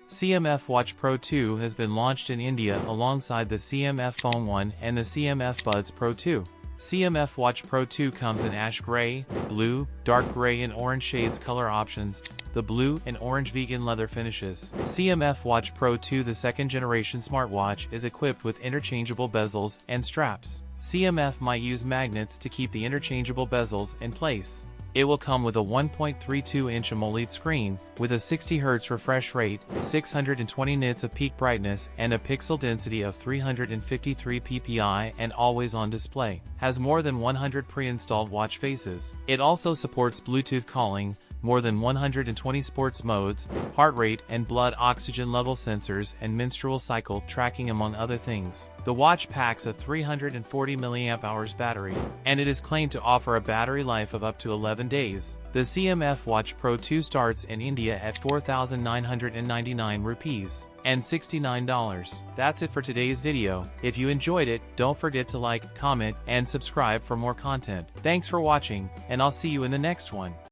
CMF Watch Pro 2 has been launched in India alongside the CMF Phone 1 and the CMF Buds Pro 2. CMF Watch Pro 2 comes in ash gray, blue, dark gray and orange shades color options, the blue and orange vegan leather finishes. CMF Watch Pro 2, the second generation smartwatch, is equipped with interchangeable bezels and straps. CMF might use magnets to keep the interchangeable bezels in place. It will come with a 1.32-inch AMOLED screen, with a 60 Hz refresh rate, 620 nits of peak brightness and a pixel density of 353 ppi and always-on display. Has more than 100 pre-installed watch faces. It also supports Bluetooth calling, more than 120 sports modes, heart rate and blood oxygen level sensors and menstrual cycle tracking among other things. The watch packs a 340 mAh battery, and it is claimed to offer a battery life of up to 11 days. The CMF Watch Pro 2 starts in India at 4,999 rupees and $69. That's it for today's video. If you enjoyed it, don't forget to like, comment, and subscribe for more content. Thanks for watching, and I'll see you in the next one.